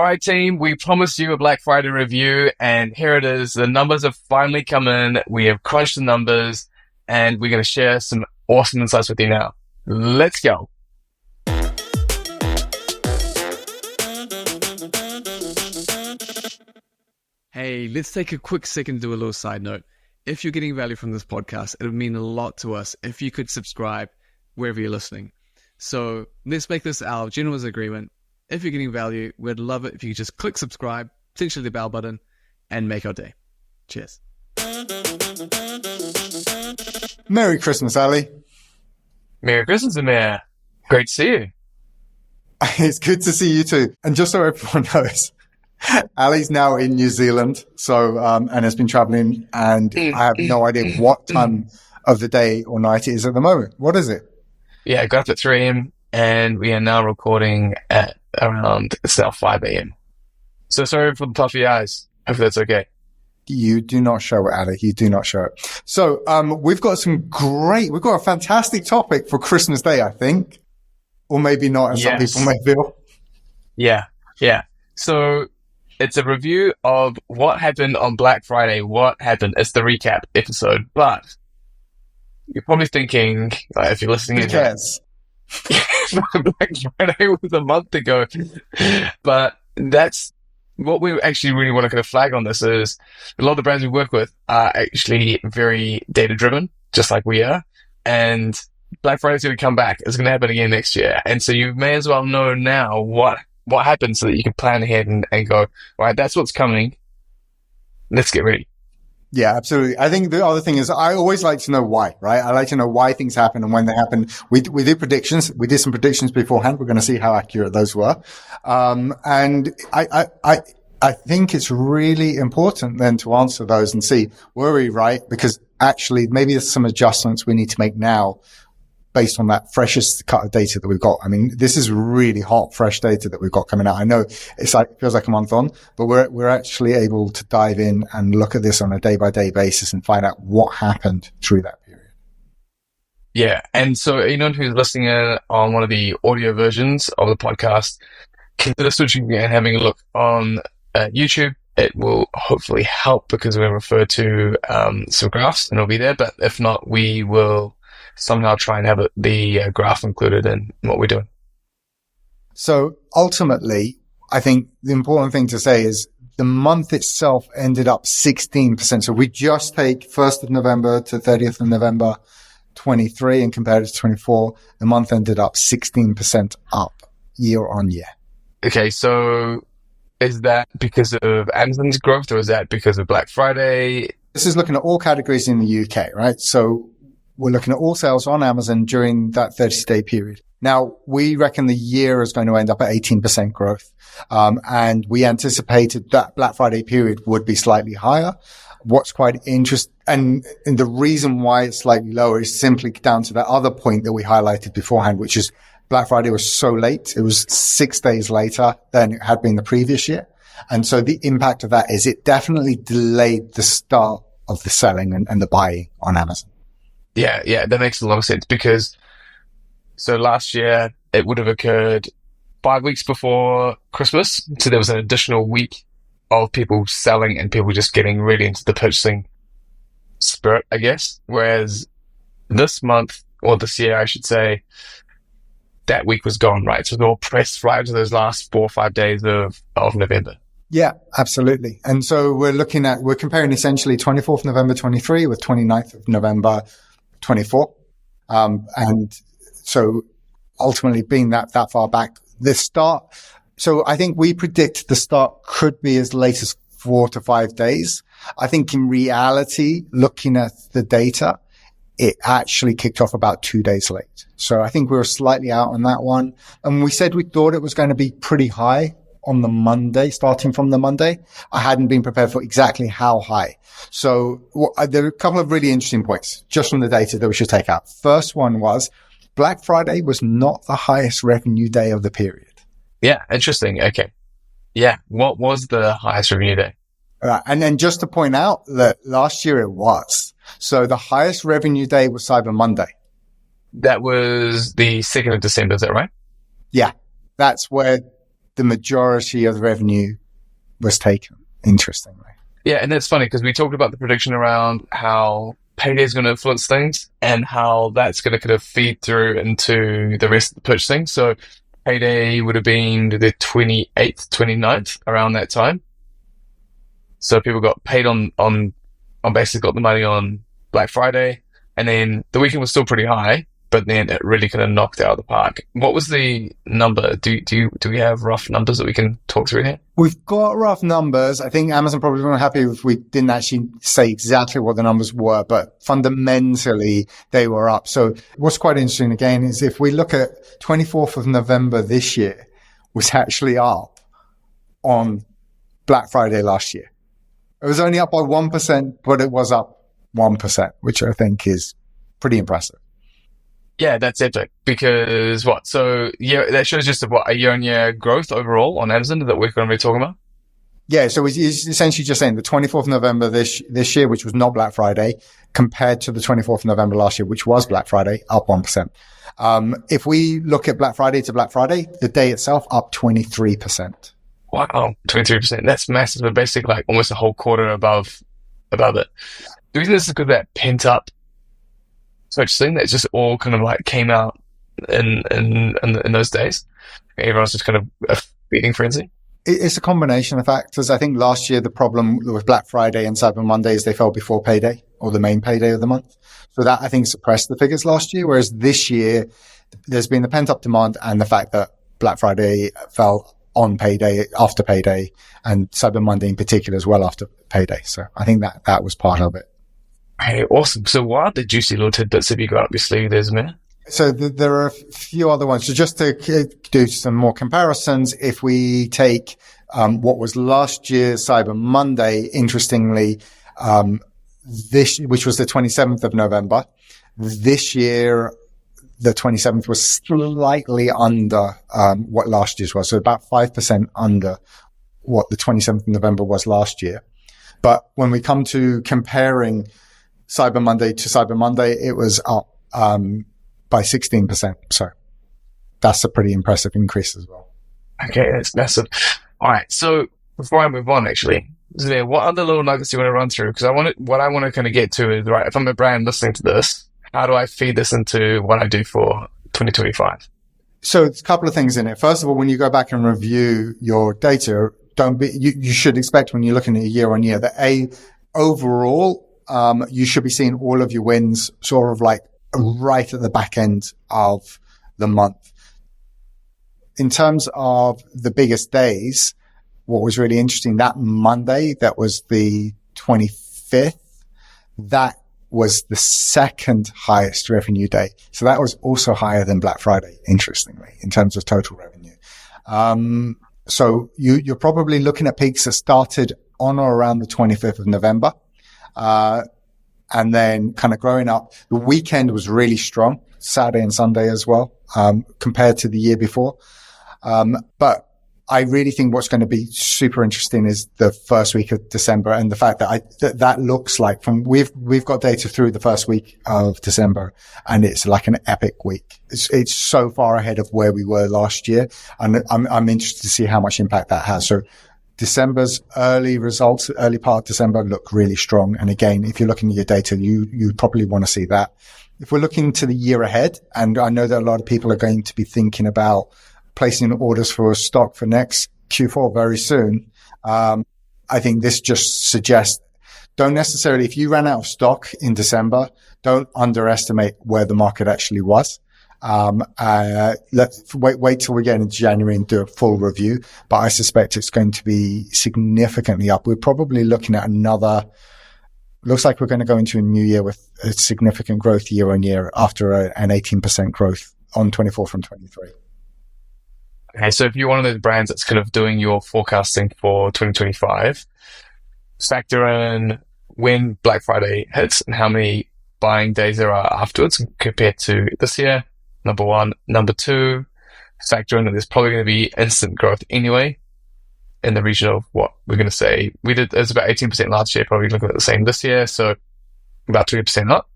All right, team, we promised you a Black Friday review, and here it is. The numbers have finally come in. We have crunched the numbers, and we're going to share some awesome insights with you now. Let's go. Hey, let's take a quick second to do a little side note. If you're getting value from this podcast, it would mean a lot to us if you could subscribe wherever you're listening. So let's make this our generous agreement. If you're getting value, we'd love it if you could just click subscribe, potentially the bell button, and make our day. Cheers. Merry Christmas, Ali. Merry Christmas, Amir. Great to see you. It's good to see you too. And just so everyone knows, Ali's now in New Zealand, so and has been traveling, and I have no idea what time of the day or night it is at the moment. What is it? Yeah, I got up at 3 a.m. and we are now recording at around, it's now 5 a.m. So sorry for the puffy eyes. Hopefully that's okay. You do not show it, Ali. You do not show it. So, we've got a fantastic topic for Christmas Day, I think. Or maybe not, as some people may feel. Yeah. So it's a review of what happened on Black Friday. What happened? It's the recap episode. But you're probably thinking, if you're listening, who cares? Black Friday was a month ago. But that's what we actually really want to kind of flag on this is a lot of the brands we work with are actually very data driven, just like we are. And Black Friday's going to come back. It's going to happen again next year. And so you may as well know now what happens so that you can plan ahead and go, right, that's what's coming. Let's get ready. Yeah, absolutely. I think the other thing is I always like to know why, right? I like to know why things happen and when they happen. We did predictions. We did some predictions beforehand. We're going to see how accurate those were. And I think it's really important then to answer those and see, were we right? Because actually maybe there's some adjustments we need to make now based on that freshest cut of data that we've got. I mean, this is really hot, fresh data that we've got coming out. I know feels like a month on, but we're actually able to dive in and look at this on a day by day basis and find out what happened through that period. Yeah. And so anyone who's listening in on one of the audio versions of the podcast, consider switching and having a look on YouTube. It will hopefully help because we refer to some graphs and it'll be there. But if not, we will somehow try and have the graph included in what we're doing. So ultimately, I think the important thing to say is the month itself ended up 16%. So we just take 1st of November to 30th of November 23 and compared it to 24. The month ended up 16% up year on year. Okay, so is that because of Amazon's growth or is that because of Black Friday? This is looking at all categories in the UK, right? So we're looking at all sales on Amazon during that 30-day period. Now, we reckon the year is going to end up at 18% growth. And we anticipated that Black Friday period would be slightly higher. What's quite interesting, and the reason why it's slightly lower is simply down to that other point that we highlighted beforehand, which is Black Friday was so late. It was 6 days later than it had been the previous year. And so the impact of that is it definitely delayed the start of the selling and the buying on Amazon. Yeah, that makes a lot of sense because so last year it would have occurred 5 weeks before Christmas. So there was an additional week of people selling and people just getting really into the purchasing spirit, I guess. Whereas this month, or this year, I should say, that week was gone, right? So they all pressed right into those last 4 or 5 days of November. Yeah, absolutely. And so we're comparing essentially 24th November 23 with 29th of November 24. And so ultimately being that far back, the start. So I think we predict the start could be as late as 4 to 5 days. I think in reality, looking at the data, it actually kicked off about 2 days late. So I think we were slightly out on that one. And we said we thought it was going to be pretty high on the Monday, starting from the Monday. I hadn't been prepared for exactly how high. So there are a couple of really interesting points just from the data that we should take out. First one was Black Friday was not the highest revenue day of the period. Yeah, interesting. Okay. Yeah. What was the highest revenue day? Right. And then just to point out that last year it was. So the highest revenue day was Cyber Monday. That was the 2nd of December, is that right? Yeah. That's where the majority of the revenue was taken, interestingly. Yeah, and that's funny because we talked about the prediction around how payday is going to influence things and how that's going to kind of feed through into the rest of the purchasing. So payday would have been the 28th, 29th, around that time. So people got paid on basically got the money on Black Friday, and then the weekend was still pretty high, but then it really kind of knocked it out of the park. What was the number? Do we have rough numbers that we can talk through here? We've got rough numbers. I think Amazon probably weren't happy if we didn't actually say exactly what the numbers were, but fundamentally they were up. So what's quite interesting again is if we look at 24th of November this year was actually up on Black Friday last year. It was only up by 1%, but it was up 1%, which I think is pretty impressive. Yeah, that's epic. Because what? So yeah, that shows just a year-on-year growth overall on Amazon that we're going to be talking about. Yeah, so it's essentially just saying the 24th of November this year, which was not Black Friday, compared to the 24th of November last year, which was Black Friday, up 1%. If we look at Black Friday to Black Friday, the day itself up 23%. Wow, 23%. That's massive. But basically, like almost a whole quarter above it. The reason this is because that pent up purchasing that just all kind of like came out in those days. Everyone's just kind of a feeding frenzy. It's a combination of factors. I think last year the problem with Black Friday and Cyber Monday is they fell before payday or the main payday of the month. So that I think suppressed the figures last year. Whereas this year there's been the pent up demand and the fact that Black Friday fell on payday, after payday, and Cyber Monday in particular as well after payday. So I think that was part of it. Hey, awesome. So what are the juicy little tidbits have you got up your sleeve there, Zamir? So there are a few other ones. So just to do some more comparisons, if we take what was last year's Cyber Monday, interestingly, which was the 27th of November, this year the 27th was slightly under what last year's was, so about 5% under what the 27th of November was last year. But when we come to comparing Cyber Monday to Cyber Monday, it was up by 16%. So that's a pretty impressive increase as well. Okay, that's massive. All right, so before I move on, actually, Zamir, what other little nuggets do you want to run through? Because what I want to kind of get to is, right, if I'm a brand listening to this, how do I feed this into what I do for 2025? So there's a couple of things in it. First of all, when you go back and review your data, you should expect when you're looking at year on year that overall, you should be seeing all of your wins sort of like right at the back end of the month. In terms of the biggest days, what was really interesting, that Monday, that was the 25th, that was the second highest revenue day. So that was also higher than Black Friday, interestingly, in terms of total revenue. So you're probably looking at peaks that started on or around the 25th of November. And then kind of growing up. The weekend was really strong, Saturday and Sunday as well, compared to the year before. But I really think what's going to be super interesting is the first week of December and the fact that that looks like we've got data through the first week of December and it's like an epic week. It's so far ahead of where we were last year. And I'm interested to see how much impact that has. So December's early results, early part of December look really strong. And again, if you're looking at your data, you probably want to see that. If we're looking to the year ahead, and I know that a lot of people are going to be thinking about placing orders for stock for next Q4 very soon. I think this just suggests don't necessarily, if you ran out of stock in December, don't underestimate where the market actually was. Let's wait till we get into January and do a full review, but I suspect it's going to be significantly up. We're probably looking at looks like we're going to go into a new year with a significant growth year on year after an 18% growth on 24 from 23. Okay, so if you're one of those brands that's kind of doing your forecasting for 2025, factor in when Black Friday hits and how many buying days there are afterwards compared to this year, number one. Number two, factor in that there's probably going to be instant growth anyway in the region of what we're going to say. It was about 18% last year, probably looking at the same this year, so about 20% up.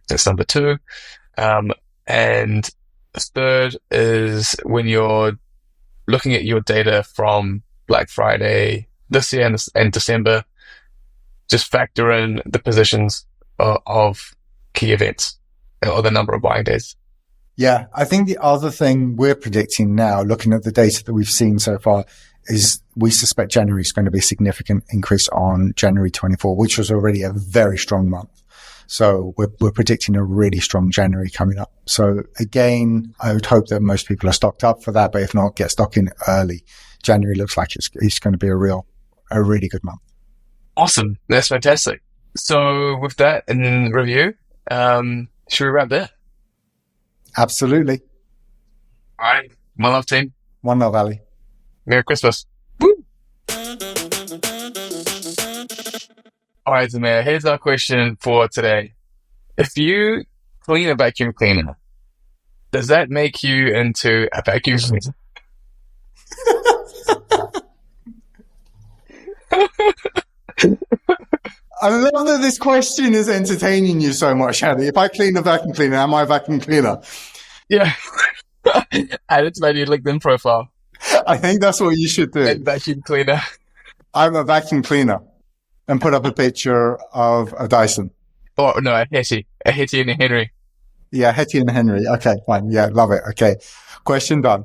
That's number two. And third is when you're looking at your data from Black Friday this year and December, just factor in the positions of key events or the number of buying days. Yeah, I think the other thing we're predicting now, looking at the data that we've seen so far, is we suspect January is going to be a significant increase on January 24, which was already a very strong month. So we're predicting a really strong January coming up. So again, I would hope that most people are stocked up for that, but if not, get stock in early. January looks like it's going to be a really good month. Awesome. That's fantastic. So with that in review, should we wrap there? Absolutely. All right. One love, team. One love, Ali. Merry Christmas. Woo! All right, Zamir, here's our question for today. If you clean a vacuum cleaner, does that make you into a vacuum cleaner? I love that this question is entertaining you so much, Ali. If I clean a vacuum cleaner, am I a vacuum cleaner? Yeah. Add it to my new LinkedIn profile. I think that's what you should do. Vacuum cleaner. I'm a vacuum cleaner. And put up a picture of a Dyson. Oh, no, a Hetty and a Henry. Yeah, Hetty and Henry. Okay, fine. Yeah, love it. Okay. Question done.